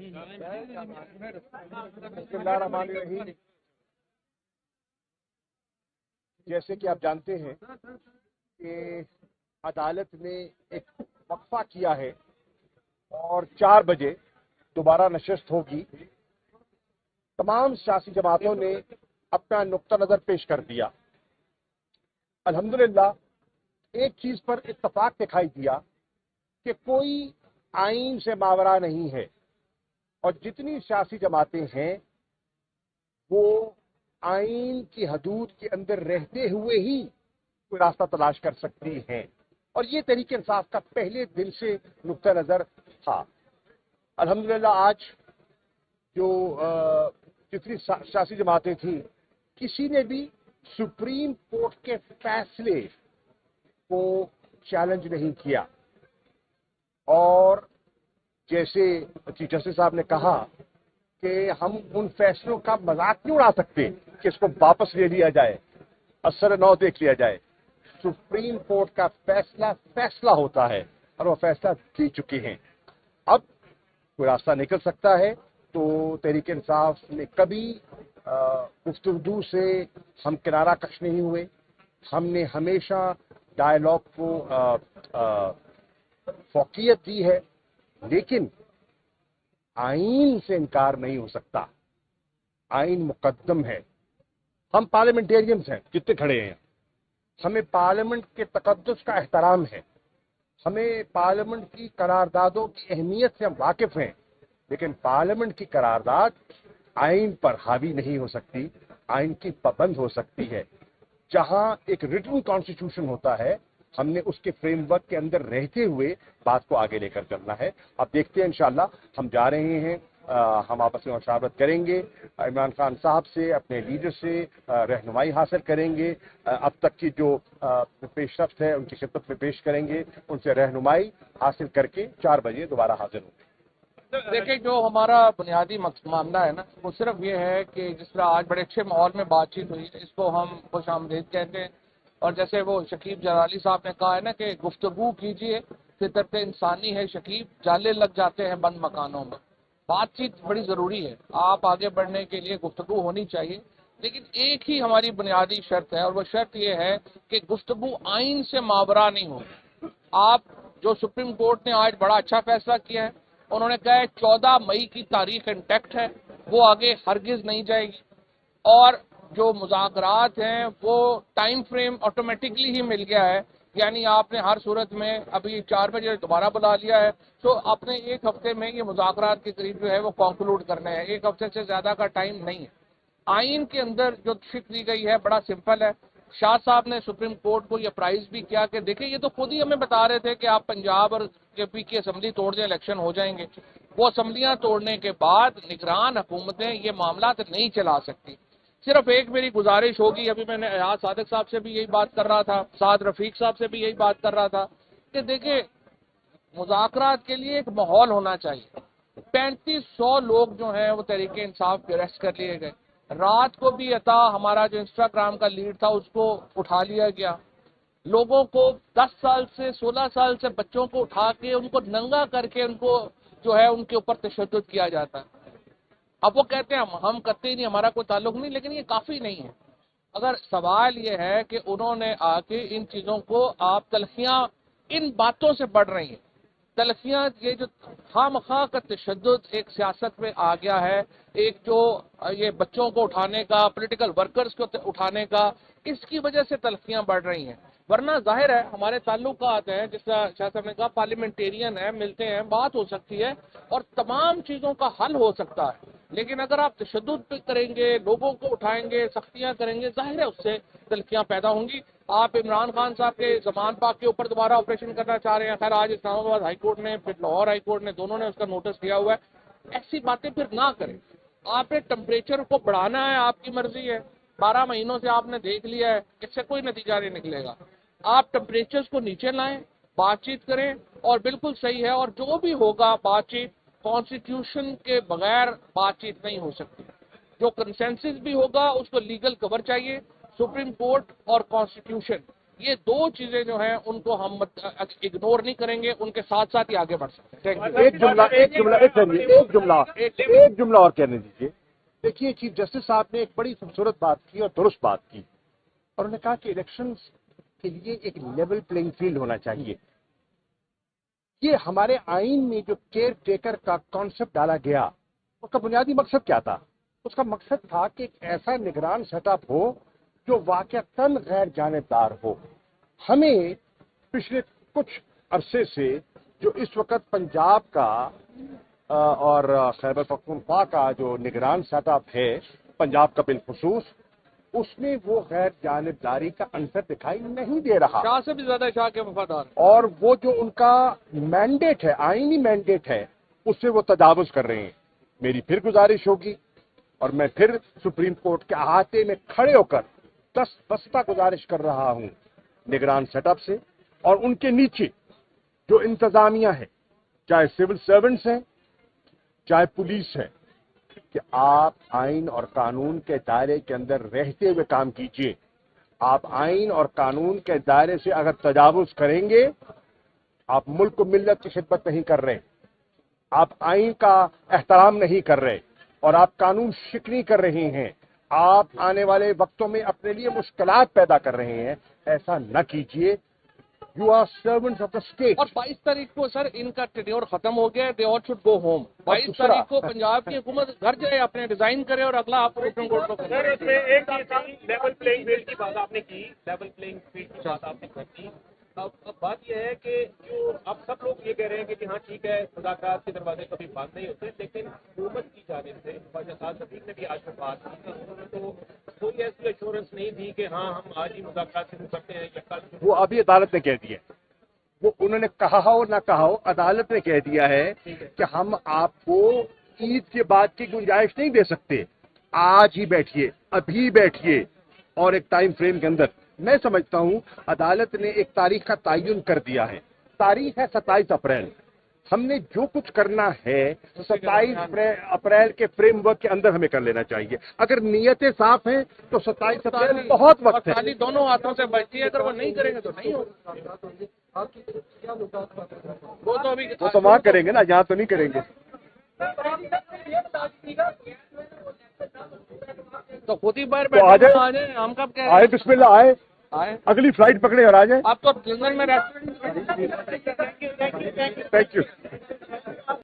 बिस्मिल्लाहिर्रहमानिर्रहीम। जैसे कि आप जानते हैं कि अदालत ने एक वक्फा किया है और 4 बजे दोबारा नशस्त होगी। तमाम सियासी जमातों ने अपना नुक्ता नज़र पेश कर दिया। अल्हम्दुलिल्लाह एक चीज़ पर इत्तफाक दिखाई दिया कि कोई आइन से मावरा नहीं है और जितनी सियासी जमातें हैं वो आइन की हदूद के अंदर रहते हुए ही कोई रास्ता तलाश कर सकती हैं और ये तहरीक इंसाफ का पहले दिन से नुक्ता नज़र था। अल्हम्दुलिल्लाह आज जो जितनी सियासी जमातें थी किसी ने भी सुप्रीम कोर्ट के फैसले को चैलेंज नहीं किया और जैसे चीफ जस्टिस साहब ने कहा कि हम उन फैसलों का मजाक नहीं उड़ा सकते कि इसको वापस ले लिया जाए, असर नौ देख लिया जाए। सुप्रीम कोर्ट का फैसला फैसला होता है और वो फैसला दे चुके हैं। अब कोई रास्ता निकल सकता है तो तहरीक इंसाफ ने कभी गुफ्तगू से हम किनारा कश नहीं हुए। हमने हमेशा डायलॉग को फौकियत दी है, लेकिन आइन से इनकार नहीं हो सकता। आइन मुकद्दम है। हम पार्लियामेंटेरियंस हैं जितने खड़े हैं, हमें पार्लियामेंट के तकद्दुस का एहतराम है, हमें पार्लियामेंट की करारदादों की अहमियत से हम वाकिफ हैं, लेकिन पार्लियामेंट की करारदाद आइन पर हावी नहीं हो सकती, आइन की पाबंद हो सकती है। जहां एक रिटन कॉन्स्टिट्यूशन होता है हमने उसके फ्रेमवर्क के अंदर रहते हुए बात को आगे लेकर चलना है। अब देखते हैं इंशाअल्लाह, हम जा रहे हैं, हम आपस में मशावरत करेंगे, इमरान खान साहब से, अपने लीडर से रहनुमाई हासिल करेंगे, अब तक की जो पेशरफ्त है उनकी खिदमत में पेश करेंगे, उनसे रहनुमाई हासिल करके 4 बजे दोबारा हाजिर होंगे। देखिए, जो हमारा बुनियादी मामला है ना, वो सिर्फ ये है कि जिस तरह आज बड़े अच्छे माहौल में बातचीत हुई है, इसको हम खुश आमदीद कहते हैं। और जैसे वो शकीब जलाली साहब ने कहा है ना कि गुफ्तगू कीजिए, फितरत इंसानी है शकीब, जाले लग जाते हैं बंद मकानों में। बातचीत बड़ी ज़रूरी है, आप आगे बढ़ने के लिए गुफ्तगू होनी चाहिए, लेकिन एक ही हमारी बुनियादी शर्त है और वो शर्त ये है कि गुफ्तगू आइन से मावरा नहीं हो। आप जो सुप्रीम कोर्ट ने आज बड़ा अच्छा फैसला किया है, उन्होंने कहा है 14 मई की तारीख इंटैक्ट है, वो आगे हरगिज नहीं जाएगी। और जो मुज़ाकरात हैं वो टाइम फ्रेम ऑटोमेटिकली ही मिल गया है, यानी आपने हर सूरत में अभी 4 बजे दोबारा बुला लिया है, तो अपने 1 हफ्ते में ये मुज़ाकरात के करीब जो है वो कंक्लूड करने हैं। 1 हफ्ते से ज़्यादा का टाइम नहीं है। आइन के अंदर जो शिक दी गई है बड़ा सिंपल है। शाह साहब ने सुप्रीम कोर्ट को ये प्राइज भी किया कि देखिए, ये तो खुद ही हमें बता रहे थे कि आप पंजाब और यूपी की असम्बली तोड़ दें, इलेक्शन हो जाएंगे। वो असम्बलियां तोड़ने के बाद निगरान हुकूमतें ये मामला तो नहीं चला सकती। सिर्फ एक मेरी गुजारिश होगी, अभी मैंने एजाज सादिक साहब से भी यही बात कर रहा था, साद रफीक साहब से भी यही बात कर रहा था कि देखिए, मुज़ाकरात के लिए एक माहौल होना चाहिए। 3500 लोग जो हैं वो तहरीक इंसाफ पे अरेस्ट कर लिए गए। रात को भी अता हमारा जो इंस्टाग्राम का लीड था उसको उठा लिया गया। लोगों को 10 साल से 16 साल से बच्चों को उठा के उनको नंगा करके उनको जो है उनके ऊपर तशद्दुद किया जाता है। अब वो कहते हैं हम करते ही नहीं, हमारा कोई ताल्लुक नहीं, लेकिन ये काफी नहीं है। अगर सवाल ये है कि उन्होंने आके इन चीजों को, आप तलखियां इन बातों से बढ़ रही हैं, तलखियां ये जो खामखा का तशद्दुद एक सियासत में आ गया है, एक जो ये बच्चों को उठाने का, पॉलिटिकल वर्कर्स को उठाने का, इसकी वजह से तलखियां बढ़ रही हैं। वरना जाहिर है हमारे ताल्लुकात हैं, जिस तरह शाह साहब ने कहा, पार्लियामेंटेरियन है, मिलते हैं, बात हो सकती है और तमाम चीजों का हल हो सकता है। लेकिन अगर आप तशद्दुद पे करेंगे, लोगों को उठाएंगे, सख्तियां करेंगे, जाहिर है उससे तलखियां पैदा होंगी। आप इमरान खान साहब के जमान पाक के ऊपर दोबारा ऑपरेशन करना चाह रहे हैं। खैर, आज इस्लामाबाद हाई कोर्ट ने, फिर लाहौर हाई कोर्ट ने, दोनों ने उसका नोटिस दिया हुआ है। ऐसी बातें फिर ना करें। आपने टेम्परेचर को बढ़ाना है, आपकी मर्जी है, 12 महीनों से आपने देख लिया है, इससे कोई नतीजा नहीं निकलेगा। आप टेम्परेचर को नीचे लाएं, बातचीत करें, और बिल्कुल सही है, और जो भी होगा बातचीत, कॉन्स्टिट्यूशन के बगैर बातचीत नहीं हो सकती। जो कंसेंसस भी होगा उसको लीगल कवर चाहिए, सुप्रीम कोर्ट और कॉन्स्टिट्यूशन, یہ دو چیزیں جو ہیں ان کو ہم اگنور نہیں کریں گے، ان کے ساتھ ساتھ ہی آگے بڑھ سکتے ہیں۔ ایک جملہ اور کہنے دیجیے۔ دیکھیے چیف جسٹس صاحب نے ایک بڑی خوبصورت بات کی اور درست بات کی، اور انہوں نے کہا کہ الیکشنز کے لیے ایک لیول پلینگ فیلڈ ہونا چاہیے۔ یہ ہمارے آئین میں جو کیئر ٹیکر کا کانسیپٹ ڈالا گیا، اس کا بنیادی مقصد کیا تھا؟ اس کا مقصد تھا کہ ایک ایسا نگران سیٹ اپ ہو جو واقعتاً غیر جانبدار ہو۔ ہمیں پچھلے کچھ عرصے سے جو اس وقت پنجاب کا اور خیبر پختونخوا کا جو نگران سیٹ اپ ہے، پنجاب کا بالخصوص، اس میں وہ غیر جانبداری کا عنصر دکھائی نہیں دے رہا، شاہ سے بھی زیادہ شاہ کے وفادار، اور وہ جو ان کا مینڈیٹ ہے، آئینی مینڈیٹ ہے، اس سے وہ تجاوز کر رہے ہیں۔ میری پھر گزارش ہوگی، اور میں پھر سپریم کورٹ کے احاطے میں کھڑے ہو کر دستبستہ گزارش کر رہا ہوں نگران سیٹ اپ سے اور ان کے نیچے جو انتظامیہ ہے، چاہے سول سرونٹس ہیں چاہے پولیس ہے، کہ آپ آئین اور قانون کے دائرے کے اندر رہتے ہوئے کام کیجیے۔ آپ آئین اور قانون کے دائرے سے اگر تجاوز کریں گے، آپ ملک و ملت کی خدمت نہیں کر رہے، آپ آئین کا احترام نہیں کر رہے، اور آپ قانون شکنی کر رہے ہیں، آپ آنے والے وقتوں میں اپنے لیے مشکلات پیدا کر رہے ہیں۔ ایسا نہ کیجیے۔ You are servants of the state. اور 22 تاریخ کو سر ان کا ٹینیور ختم ہو گیا ہے، دے آل شوڈ گو ہوم۔ 22 تاریخ کو پنجاب کی حکومت گھر جائے، اپنے ڈیزائن کرے اور اگلا آپ سپریم کورٹ کو سر اس میں ایک چیز تھی، لیول پلینگ فیلڈ کی بات آپ نے کی، لیول پلینگ فیلڈ کی بات آپ نے کی۔ اب بات یہ ہے کہ جو اب سب لوگ یہ کہہ رہے ہیں کہ ہاں ٹھیک ہے، مذاکرات کے دروازے کبھی بند نہیں ہوتے، لیکن حکومت کی جانب سے خواجہ سعد صدیق نے بھی آج میں بات کی، انہوں نے تو کوئی ایسی ایشورنس نہیں دی کہ ہاں ہم آج ہی مذاکرات شروع کرتے ہیں یا کل۔ وہ ابھی عدالت نے کہہ دیا، وہ انہوں نے کہا ہو نہ کہا ہو، عدالت نے کہہ دیا ہے کہ ہم آپ کو عید کے بعد کی گنجائش نہیں دے سکتے، آج ہی بیٹھیے، ابھی بیٹھیے، اور ایک ٹائم فریم کے اندر۔ میں سمجھتا ہوں عدالت نے ایک تاریخ کا تعین کر دیا ہے، تاریخ ہے 27 اپریل۔ ہم نے جو کچھ کرنا ہے 27 اپریل کے فریم ورک کے اندر ہمیں کر لینا چاہیے۔ اگر نیتیں صاف ہیں تو 27 اپریل بہت وقت ہے۔ تعلی دونوں ہاتھوں سے بچتی ہے، اگر وہ نہیں کریں گے تو نہیں ہوگا۔ وہ تو ابھی وہ تو وہاں کریں گے نا، یہاں تو نہیں کریں گے۔ تو خود ہی باہر تو آ بیٹھے جائیں، آ جائیں، ہم کب کہہ رہے آئے بسم اللہ، آئے آئے؟ اگلی فلائٹ پکڑے اور آ جائیں۔ آپ تو لندن میں ریسٹورینٹ تھینک یو۔